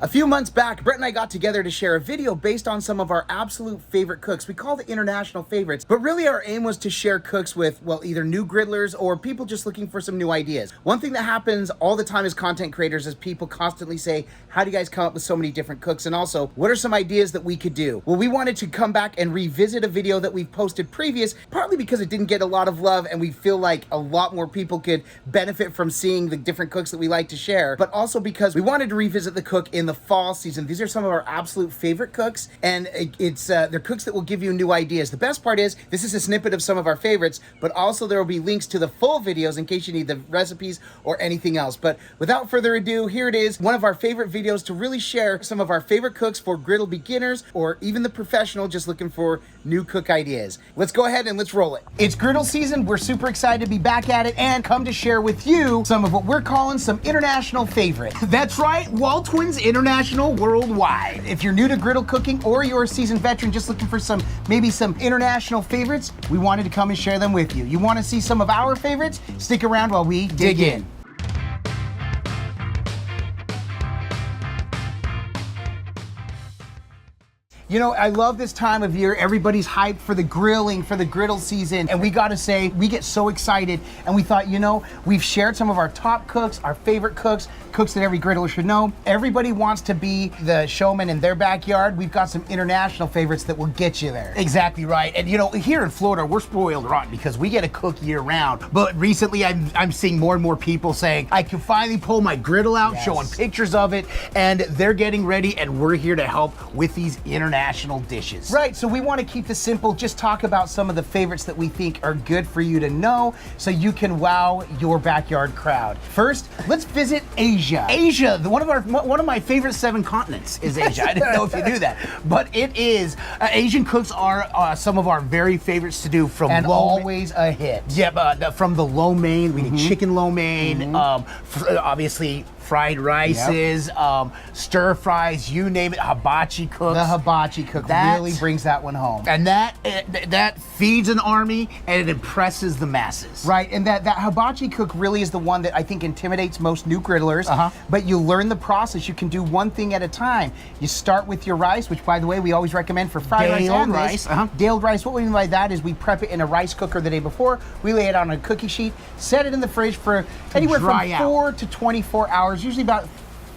A few months back, Brett and I got together to share a video based on some of our absolute favorite cooks. We call it international favorites, but really our aim was to share cooks with, well, either new griddlers or people just looking for some new ideas. One thing that happens all the time as content creators is people constantly say, how do you guys come up with so many different cooks? And also, what are some ideas that we could do? Well, we wanted to come back and revisit a video that we've posted previous, partly because it didn't get a lot of love and we feel like a lot more people could benefit from seeing the different cooks that we like to share, but also because we wanted to revisit the cook in the fall season. These are some of our absolute favorite cooks, and they're cooks that will give you new ideas. The best part is this is a snippet of some of our favorites, but also there will be links to the full videos in case you need the recipes or anything else. But without further ado, here it is, one of our favorite videos to really share some of our favorite cooks for griddle beginners or even the professional just looking for new cook ideas. Let's go ahead and let's roll it. It's griddle season. We're super excited to be back at it and come to share with you some of what we're calling some international favorites. That's right, WALTWINS International Worldwide. If you're new to griddle cooking or you're a seasoned veteran just looking for maybe some international favorites, we wanted to come and share them with you. You want to see some of our favorites? Stick around while we dig in. You know, I love this time of year. Everybody's hyped for the grilling, for the griddle season. And we gotta say, we get so excited. And we thought, you know, we've shared some of our top cooks, our favorite cooks, cooks that every griddler should know. Everybody wants to be the showman in their backyard. We've got some international favorites that will get you there. Exactly right. And you know, here in Florida, we're spoiled rotten because we get to cook year round. But recently I'm seeing more and more people saying, I can finally pull my griddle out, showing pictures of it, and they're getting ready, and we're here to help with these international dishes. Right, so we want to keep this simple, just talk about some of the favorites that we think are good for you to know so you can wow your backyard crowd. First, let's visit Asia. Asia, one of my favorite 7 continents is Asia. I didn't know if you knew that, but it is. Asian cooks are some of our very favorites to do from and always a hit. Yeah, from the lo mein, we did chicken lo mein, obviously fried rices, stir fries, you name it, hibachi cooks. The hibachi cook really brings that one home. And that feeds an army and it impresses the masses. Right, and that hibachi cook really is the one that I think intimidates most new griddlers, but you learn the process. You can do one thing at a time. You start with your rice, which by the way, we always recommend for fried rice and rice. Daled rice, what we mean by that is we prep it in a rice cooker the day before, we lay it on a cookie sheet, set it in the fridge for anywhere from 4 to 24 hours. Usually about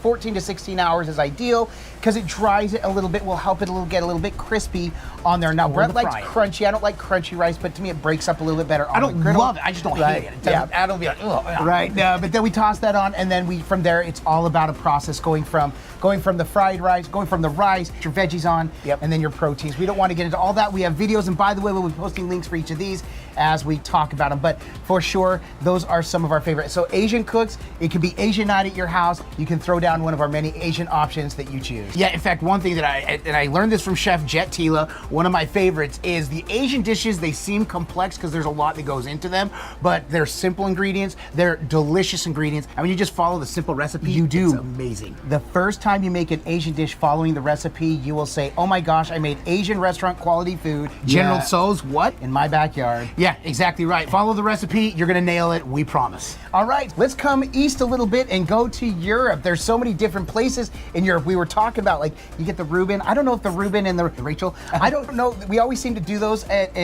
14 to 16 hours is ideal because it dries it a little bit, will help it get a little bit crispy on there. Now, Brett likes crunchy. I don't like crunchy rice, but to me it breaks up a little bit better on the griddle. I don't love it. I just don't hate it. I don't be like, ugh. Right, but then we toss that on, and then from there, it's all about a process going from the fried rice, going from the rice, your veggies on, and then your proteins. We don't want to get into all that. We have videos, and by the way, we'll be posting links for each of these as we talk about them. But for sure, those are some of our favorites. So Asian cooks, it can be Asian night at your house. You can throw down one of our many Asian options that you choose. Yeah, in fact, one thing that I learned this from Chef Jet Tila, one of my favorites is the Asian dishes. They seem complex because there's a lot that goes into them, but they're simple ingredients. They're delicious ingredients. And when you just follow the simple recipe, you do. It's amazing. The first time you make an Asian dish following the recipe, you will say, oh my gosh, I made Asian restaurant quality food. General Tso's what? In my backyard. Yeah, exactly right. Follow the recipe, you're gonna nail it, we promise. All right, let's come east a little bit and go to Europe. There's so many different places in Europe. We were talking about, like, you get the Reuben. I don't know if the Reuben and the Rachel, I don't know. We always seem to do those at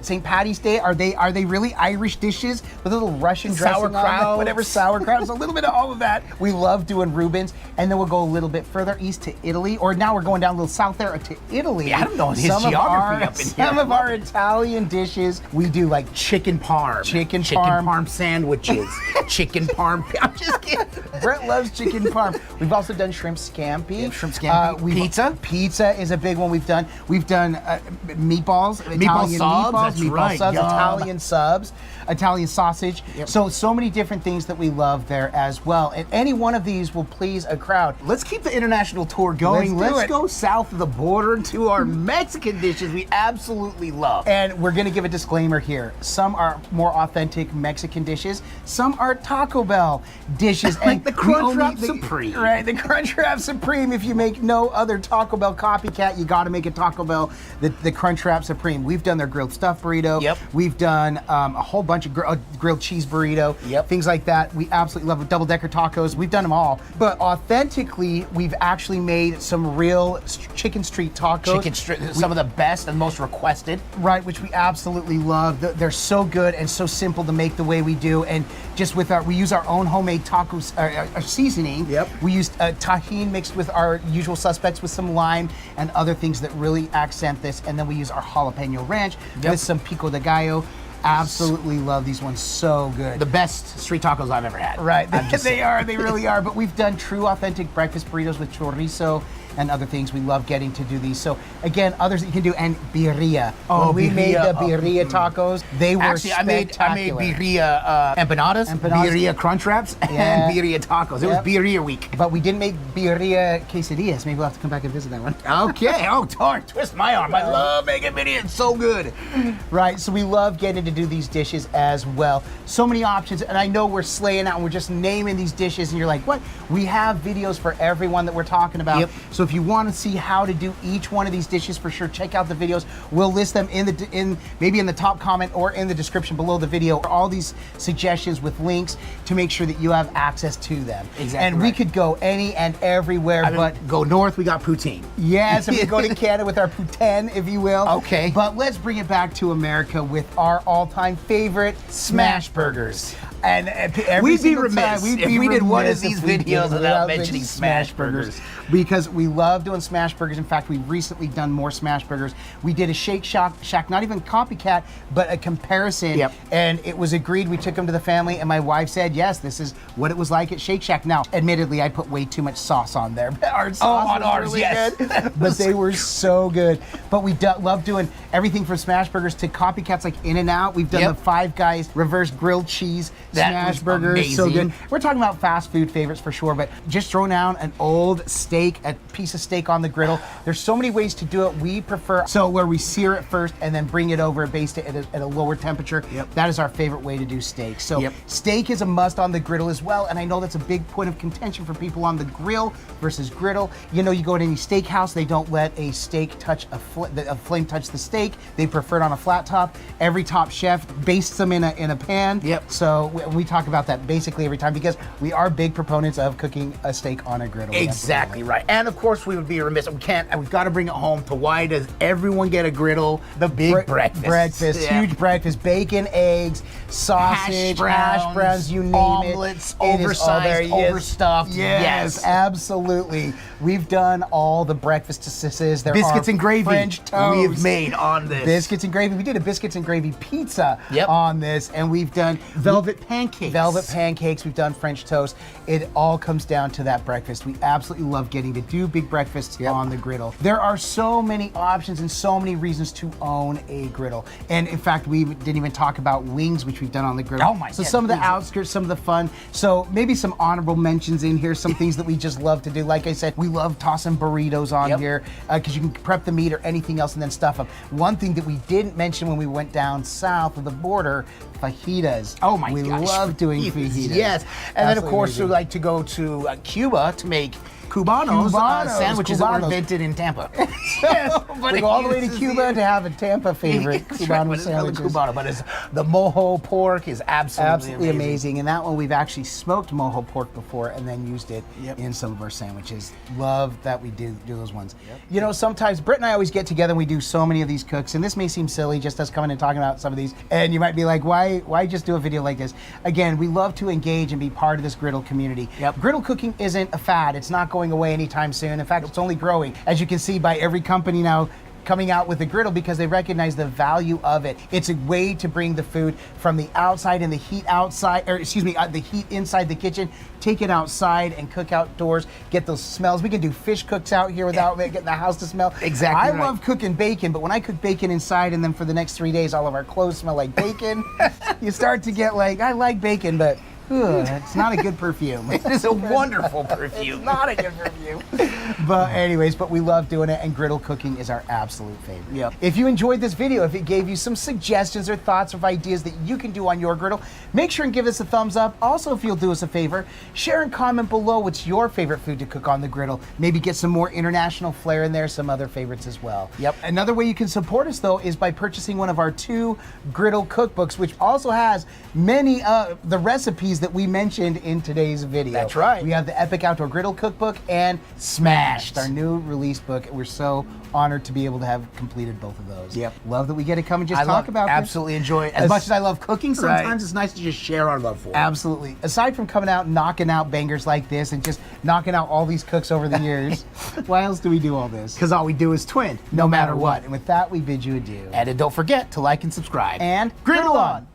St. Patty's Day. Are they really Irish dishes with a little Russian dressing on them? Whatever, sauerkraut. So a little bit of all of that. We love doing Reubens. And then we'll go a little bit further east to Italy, or now we're going down a little south there to Italy. Yeah, I don't know his geography up in here. Some of our Italian dishes, we do like chicken parm. Chicken parm sandwiches. Chicken parm. I'm just kidding. Brett loves chicken parm. We've also done shrimp scampi. Yeah, shrimp scampi. Pizza. Pizza is a big one we've done. We've done meatballs. Italian meatballs. Meatball subs. Italian subs. Italian sausage. So many different things that we love there as well. And any one of these will please a crowd. Let's keep the international tour going. Let's go south of the border to our Mexican dishes we absolutely love. And we're gonna give a disclaimer here. Some are more authentic Mexican dishes. Some are Taco Bell dishes. Like the Crunchwrap Supreme. Right, the Crunchwrap Supreme. If you make no other Taco Bell copycat, you gotta make a Taco Bell, the Crunchwrap Supreme. We've done their grilled stuffed burrito. We've done a whole bunch of grilled cheese burrito. Things like that. We absolutely love it. Double-decker tacos. We've done them all. But authentically, we've actually made some real chicken street tacos. Some of the best and most requested. Right, which we absolutely love. They're so good and so simple to make the way we do. And just with we use our own homemade tacos seasoning. Yep. We used tahini mixed with our usual suspects with some lime and other things that really accent this. And then we use our jalapeno ranch with some pico de gallo. Absolutely love these ones, so good. The best street tacos I've ever had. Right, they really are. But we've done true authentic breakfast burritos with chorizo and other things. We love getting to do these. So again, others that you can do, and birria. Oh, when we made birria. the birria tacos, they were spectacular. I made birria empanadas, birria crunch wraps, and birria tacos. It was birria week. But we didn't make birria quesadillas. Maybe we'll have to come back and visit that one. Okay. Oh, darn, twist my arm. I love making birria. It's so good. Right, so we love getting to do these dishes as well. So many options, and I know we're slaying out and we're just naming these dishes, and you're like, what? We have videos for everyone that we're talking about. Yep. So if you want to see how to do each one of these dishes, for sure, check out the videos. We'll list them maybe in the top comment or in the description below the video. All these suggestions with links to make sure that you have access to them. Exactly. And we could go any and everywhere, but go north, we got poutine. yes, and we go to Canada with our poutine, if you will. Okay. But let's bring it back to America with our all-time favorite, Smashburgers. And every We'd be single remiss time, if we did one of remiss these if we videos did without mentioning Smashburgers. Because we love doing Smashburgers. In fact, we've recently done more Smashburgers. We did a Shake Shack, not even copycat, but a comparison. Yep. And it was agreed. We took them to the family, and my wife said, yes, this is what it was like at Shake Shack. Now, admittedly, I put way too much sauce on there. Our sauce on was ours, really yes. good, but they were so good. But we love doing everything from Smashburgers to copycats like In-N-Out. We've done the Five Guys reverse grilled cheese Smashburgers. So good. We're talking about fast food favorites for sure, but just throw down an old steak, a piece of steak on the griddle. There's so many ways to do it. We prefer where we sear it first and then bring it over, baste it at a lower temperature. Yep. That is our favorite way to do steak. So steak is a must on the griddle as well, and I know that's a big point of contention for people on the grill versus griddle. You know, you go to any steakhouse, they don't let a steak touch a flame touch the steak. They prefer it on a flat top. Every top chef bastes them in a pan. Yep. So we talk about that basically every time because we are big proponents of cooking a steak on a griddle. Exactly right. And of course, we would be remiss. We've got to bring it home to why does everyone get a griddle? The big breakfast. Huge breakfast, bacon, eggs, sausage, hash browns, you name omelets, it. Oversized, overstuffed. Yes, absolutely. We've done all the breakfasts. There biscuits are and gravy French toast. We've made on this. Biscuits and gravy. We did a biscuits and gravy pizza on this, and we've done velvet pancakes. We've done French toast. It all comes down to that breakfast. We absolutely love getting to do big breakfasts on the griddle. There are so many options and so many reasons to own a griddle. And in fact, we didn't even talk about wings, which we've done on the griddle. Oh my! So some of the outskirts, some of the fun. So maybe some honorable mentions in here. Some things that we just love to do. Like I said, we love tossing burritos on here because you can prep the meat or anything else and then stuff them. One thing that we didn't mention when we went down south of the border, fajitas. Oh my gosh. We love doing fajitas. Yes. And then of course we like to go to Cuba to make Cubanos sandwiches that were invented in Tampa. We go all the way to Cuba to have a Tampa favorite Cubano sandwiches. But it's the mojo pork is absolutely amazing. And that one we've actually smoked mojo pork before and then used it in some of our sandwiches. Love that we do those ones. You know, sometimes Britt and I always get together and we do so many of these cooks, and this may seem silly just us coming and talking about some of these, and you might be like, why just do a video like this? Again, we love to engage and be part of this griddle community. Griddle cooking isn't a fad. It's not going away anytime soon. In fact, it's only growing, as you can see by every company now coming out with the griddle because they recognize the value of it. It's a way to bring the food from the outside and the heat outside, or excuse me, the heat inside the kitchen, take it outside and cook outdoors, get those smells. We can do fish cooks out here without getting the house to smell. Exactly. I love cooking bacon, but when I cook bacon inside and then for the next 3 days, all of our clothes smell like bacon, you start to get like, I like bacon, but it's not a good perfume. It is a wonderful perfume. It's not a good perfume. But anyways, but we love doing it, and griddle cooking is our absolute favorite. Yep. If you enjoyed this video, if it gave you some suggestions or thoughts or ideas that you can do on your griddle, make sure and give us a thumbs up. Also, if you'll do us a favor, share and comment below what's your favorite food to cook on the griddle. Maybe get some more international flair in there, some other favorites as well. Yep. Another way you can support us, though, is by purchasing one of our 2 griddle cookbooks, which also has many of the recipes that we mentioned in today's video. That's right. We have the Epic Outdoor Griddle Cookbook and Smashed, our new release book. We're so honored to be able to have completed both of those. Yep. Love that we get to come and just talk about this. Absolutely enjoy it. As much as I love cooking, sometimes Right. it's nice to just share our love for it. Absolutely. Aside from coming out and knocking out bangers like this and just knocking out all these cooks over the years, why else do we do all this? Because all we do is twin, No matter what. And with that, we bid you adieu. And don't forget to like and subscribe. And griddle on!